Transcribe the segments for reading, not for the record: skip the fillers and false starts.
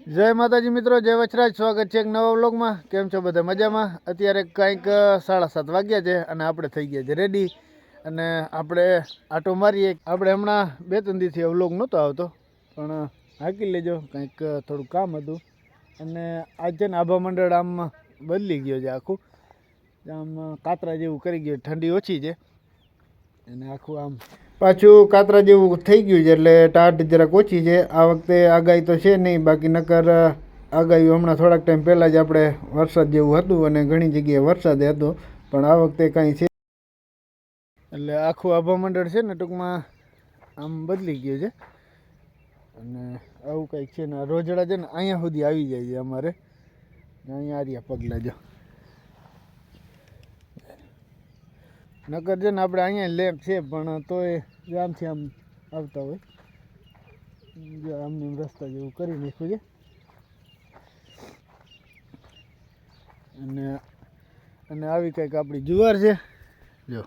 જય માતાજી મિત્રો, જય વચરાજ. સ્વાગત છે એક નવા વ્લોગમાં. કેમ છો બધા? મજામાં? અત્યારે કંઈક 7:30 વાગ્યા છે અને આપણે થઈ ગયા છે રેડી અને આપણે આટો મારીએ. આપણે હમણાં 2-3 દિવસથી વ્લોગ નહોતો આવતો, પણ હાકી લેજો, કંઈક થોડું કામ હતું. અને આજ છે ને આભા મંડળ આમ બદલી ગયો છે આખું, આમ કાતરા જેવું કરી ગયું. ઠંડી ઓછી છે અને આખું આમ પાછું કાતરા જેવું થઈ ગયું છે, એટલે ટાઢ જરાક ઓછી છે. આ વખતે આગાહી તો છે નહીં, બાકી નકર આગાહી હમણાં થોડાક ટાઈમ પહેલાં જ આપણે વરસાદ જેવું હતું અને ઘણી જગ્યાએ વરસાદ હતો, પણ આ વખતે કાંઈ છે એટલે આખું આભા મંડળ છે ને ટૂંકમાં આમ બદલી ગયું છે. અને આવું કંઈક છે ને રોજડા છે ને અહીંયા સુધી આવી જાય છે અમારે. અહીંયા આર્યા પગલા જો નકર છે ને આપણે અહીંયા લેમ્પ છે, પણ તોય આમથી આમ આવતા હોય. જો આમને રસ્તા જેવું કરી નાખ્યું છે. અને આવી કંઈક આપણી જુવાર છે જો.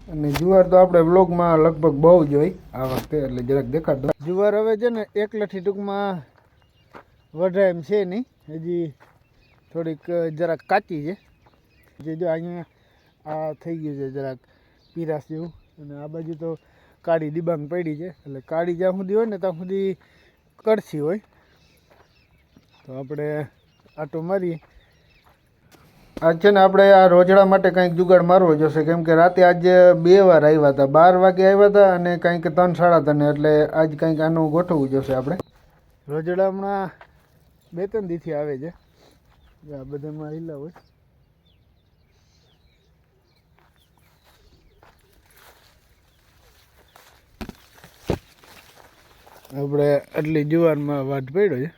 અને જુવાર તો આપણે વ્લોગમાં લગભગ બહુ જ હોય આ વખતે, એટલે જરાક દેખાડતો. જુવાર હવે છે ને એકલઠી ટૂંકમાં વઢાય એમ છે નહીં, હજી થોડીક જરાક કાચી છે. જે જો અહીંયા આ થઈ ગયું છે જરાક પીરાશ જેવું, અને આ બાજુ તો કાળી ડિબાંગ પડી છે. એટલે કાળી જ્યાં સુધી હોય ને ત્યાં સુધી કડછી હોય. તો આપણે આટો મારીએ. આજ છે ને આપણે આ રોજડા માટે કંઈક જુગાડ મારવો જોશે, કેમ કે રાતે આજે 2 વાર આવ્યા હતા. 12 વાગે આવ્યા હતા અને કંઈક 3-3:30, એટલે આજ કંઈક આનું ગોઠવવું જોશે આપણે. રોજડા હમણાં 2-3 દીથી આવે છે. આ બધામાં હિલા હોય. આપણે આટલી જુવારમાં વાટ પડ્યો છે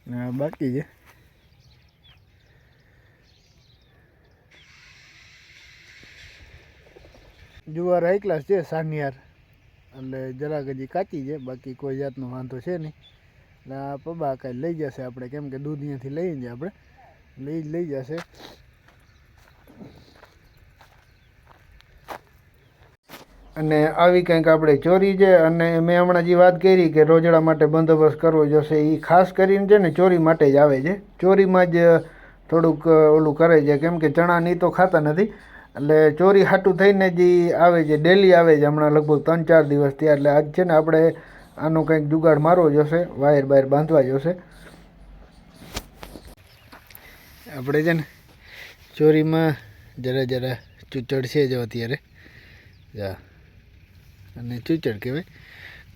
ને બાકી છે. જુવાર હાઈ ક્લાસ છે સાનિયાર, એટલે જરાક હજી કાચી છે, બાકી કોઈ જાતનો વાંધો છે નહીં. એટલે આ પબા કાંઈ લઈ જશે આપણે, કેમ કે દૂધ અહીંયાથી લઈએ છીએ આપણે, લઈ જશે. અને આવી કંઈક આપણે ચોરી છે. અને મેં હમણાં જે વાત કરી કે રોજડા માટે બંદોબસ્ત કરવો જોશે, એ ખાસ કરીને છે ને ચોરી માટે જ આવે છે. ચોરીમાં જ થોડુંક ઓલું કરે છે, કેમ કે ચણાની તો ખાતા નથી, એટલે ચોરી હાટું થઈને જે આવે છે, ડેલી આવે છે. હમણાં લગભગ 3-4 દિવસ થયા, એટલે આજ છે ને આપણે આનો કંઈક જુગાડ મારવો જોશે, વાયર બાયર બાંધવા જોશે. આપણે છે ને ચોરીમાં જરા ચૂચડ છે જો અત્યારે જા, અને ચૂચડ કહેવાય,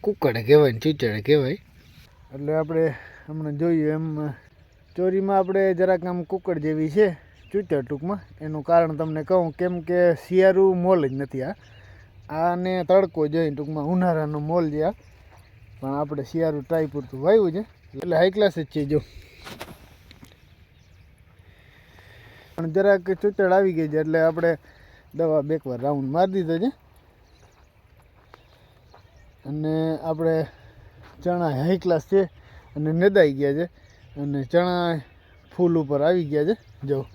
કુકડ કહેવાય ને ચૂચડ કહેવાય. એટલે આપણે હમણાં જોઈએ એમ ચોરીમાં આપણે જરાક આમ કુકડ જેવી છે, ચૂચડ ટૂંકમાં. એનું કારણ તમને કહું, કેમ કે શિયાળું મોલ જ નથી આને તડકો જોઈએ ટૂંકમાં, ઉનાળાનો મોલ છે આ. પણ આપણે શિયાળું ટ્રાય પૂરતું વાવ્યું છે, એટલે હાઈ ક્લાસ જ છે જો. પણ જરાક ચૂચડ આવી ગઈ છે, એટલે આપણે દવા 2 વાર રાઉન્ડ મારી દીધો છે. અને આપણે ચણા હાઈ ક્લાસ છે અને નદાઈ ગયા છે, અને ચણા ફૂલ ઉપર આવી ગયા છે જો.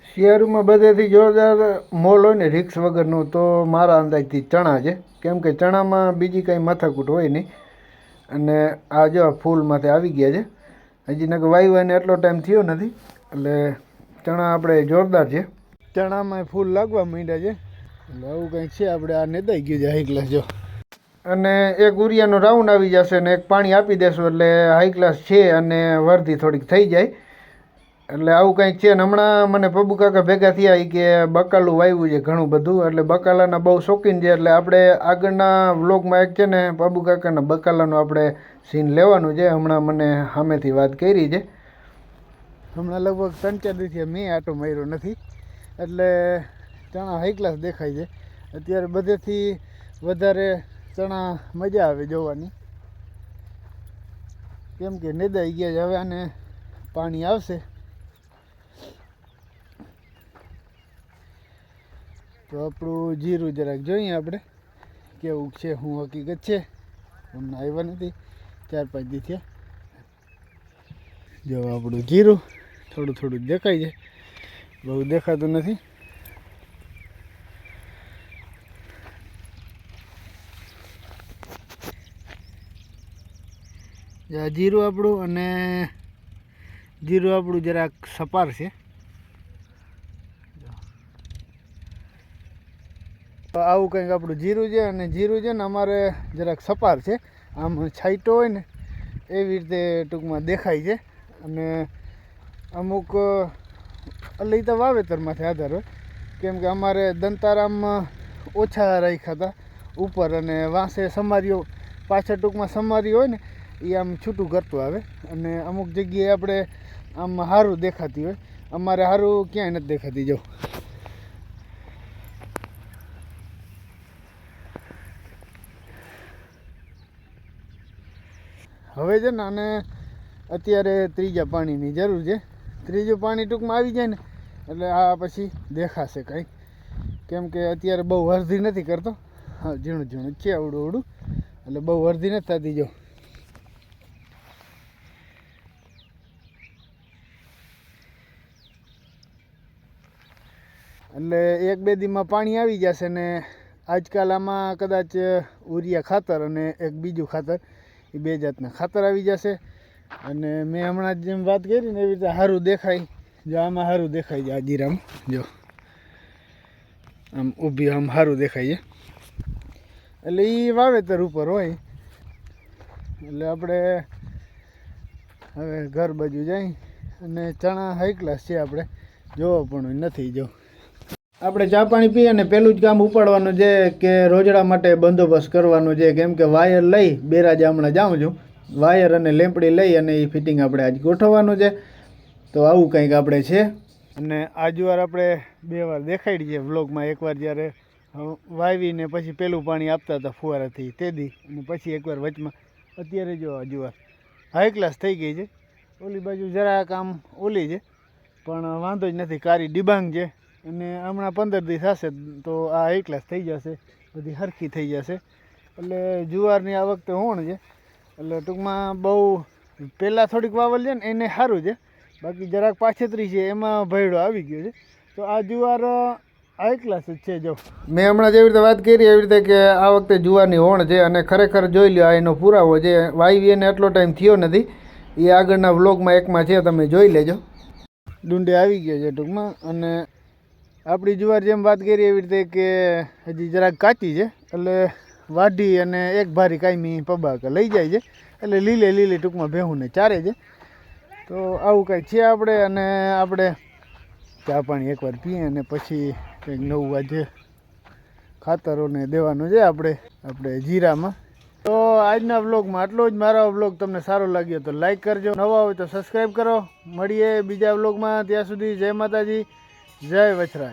શિયાળુમાં બધેથી જોરદાર મોલ હોય ને રિક્સ વગરનું, તો મારા અંદાજથી ચણા છે, કેમ કે ચણામાં બીજી કાંઈ માથાકૂટ હોય નહીં. અને આ જો ફૂલમાંથી આવી ગયા છે. હજી નકર વાવ્યાને એટલો ટાઈમ થયો નથી, એટલે ચણા આપણે જોરદાર છે. ચણામાં ફૂલ લાગવા માંડ્યા છે, એટલે આવું કંઈક છે. આપણે આ નદાઈ ગયું છે હાઈ ક્લાસ જો. અને એક ઉરિયાનો રાઉન્ડ આવી જશે ને એક પાણી આપી દેશું, એટલે હાઈ ક્લાસ છે અને વર્ધી થોડીક થઈ જાય. એટલે આવું કંઈક છે. ને હમણાં મને પબુ કાકા ભેગા થયા એ કે બકાલું વાવ્યું છે ઘણું બધું, એટલે બકાલાના બહુ શોખીન છે. એટલે આપણે આગળના વ્લોગમાં એક છે ને પબુ કાકાના બકાલાનું આપણે સીન લેવાનું છે. હમણાં મને સામેથી વાત કરી છે. હમણાં લગભગ 3-4 દિવસથી મેં આટો માર્યો નથી, એટલે ચણા હાઈ ક્લાસ દેખાય છે. અત્યારે બધેથી વધારે ચણા મજા આવે જોવાની, કેમ કે નેદાઈ ગયા છે. હવે આને પાણી આવશે તો આપણું જીરું જરાક જોઈએ આપણે કેવું છે, શું હકીકત છે. હમણાં આવ્યા નથી, 4-5 દી થયા. જો આપણું જીરું થોડું દેખાય છે, બહુ દેખાતું નથી. આ જીરું આપણું, અને જીરું આપણું જરાક સપાર છે. તો આવું કંઈક આપણું જીરું છે, અને જીરું છે ને અમારે જરાક સપાર છે, આમ છાંટો હોય ને એવી રીતે ટૂંકમાં દેખાય છે. અને અમુક લઈ તો વાવેતરમાંથી આધાર હોય, કેમ કે અમારે દંતારામમાં ઓછા રાખ્યા હતા ઉપર, અને વાંસે સમારીઓ પાછળ ટૂંકમાં સમારી હોય ને એ આમ છૂટું કરતું આવે, અને અમુક જગ્યાએ આપણે આમ સારું દેખાતી હોય. અમારે સારું ક્યાંય નથી દેખાતી. જો હવે છે ને આને અત્યારે ત્રીજા પાણીની જરૂર છે. ત્રીજું પાણી ટૂંકમાં આવી જાય ને એટલે આ પછી દેખાશે કંઈક, કેમ કે અત્યારે બહુ વરધી નથી કરતો. હા, ઝીણું ઝીણું છે અવડું અવડું, એટલે બહુ વરધી નથી થતી. જો એટલે 1-2 દીમાં પાણી આવી જશે ને આજકાલ આમાં કદાચ ઉરિયા ખાતર અને એક બીજું ખાતર, એ 2 જાતના ખાતર આવી જશે. અને મેં હમણાં જેમ વાત કરી ને એવી રીતે સારું દેખાય. જો આમાં સારું દેખાય છે, આ જીરામાં જો આમ ઊભી આમ સારું દેખાય છે. એટલે એ વાવેતર ઉપર હોય. એટલે આપણે હવે ઘર બાજુ જાય, અને ચણા હાઈ ક્લાસ છે, આપણે જોવો પણ નથી. જો આપણે ચા પાણી પીએ ને પહેલું જ કામ ઉપાડવાનું છે કે રોજડા માટે બંદોબસ્ત કરવાનો છે, કેમ કે વાયર લઈ બેરાજા હમણાં જાઉં છું, વાયર અને લેમ્પડી લઈ અને એ ફિટિંગ આપણે આજ ગોઠવવાનું છે. તો આવું કંઈક આપણે છે. અને આજવાર આપણે 2 વાર દેખાડી છે વ્લોગમાં. એકવાર જ્યારે વાવીને પછી પહેલું પાણી આપતા હતા ફુવારાથી તેદી, અને પછી એકવાર વચમાં. અત્યારે જો આજવાર હાઈ ક્લાસ થઈ ગઈ છે. ઓલી બાજુ જરાક આમ ઓલી છે, પણ વાંધો જ નથી, કારી ડિબાંગ છે. અને હમણાં 15 દિવસ થશે તો આ હાઈ ક્લાસ થઈ જશે, બધી સરખી થઈ જશે. એટલે જુવારની આ વખતે હોણ છે. એટલે ટૂંકમાં બહુ પહેલાં થોડીક વાવલ છે ને એને સારું છે, બાકી જરાક પાછેતરી છે એમાં ભયડો આવી ગયો છે. તો આ જુવાર હાઈ ક્લાસ જ છે. જો મેં હમણાં જેવી રીતે વાત કરી એવી રીતે કે આ વખતે જુવારની હોણ છે, અને ખરેખર જોઈ લ્યો આ એનો પુરાવો છે. વાવી એને એટલો ટાઈમ થયો નથી, એ આગળના વ્લોગમાં એકમાં છે, તમે જોઈ લેજો. ડુંડે આવી ગયો છે ટૂંકમાં. અને આપણી જુવાર જેમ વાત કરી એવી રીતે કે હજી જરાક કાચી છે, એટલે વાઢી અને એક ભારી કાયમી પબાક લઈ જાય છે. એટલે લીલી ટૂંકમાં ભેહુંને ચારે છે. તો આવું કંઈક છે આપણે. અને આપણે ચા પાણી એકવાર પીએ અને પછી કંઈક નવું આજે ખાતરોને દેવાનું છે આપણે જીરામાં. તો આજના વ્લોગમાં આટલો જ. મારો વ્લોગ તમને સારો લાગ્યો તો લાઈક કરજો, નવા હોય તો સબસ્ક્રાઈબ કરો. મળીએ બીજા વ્લોગમાં. ત્યાં સુધી જય માતાજી, જય વછરાજ.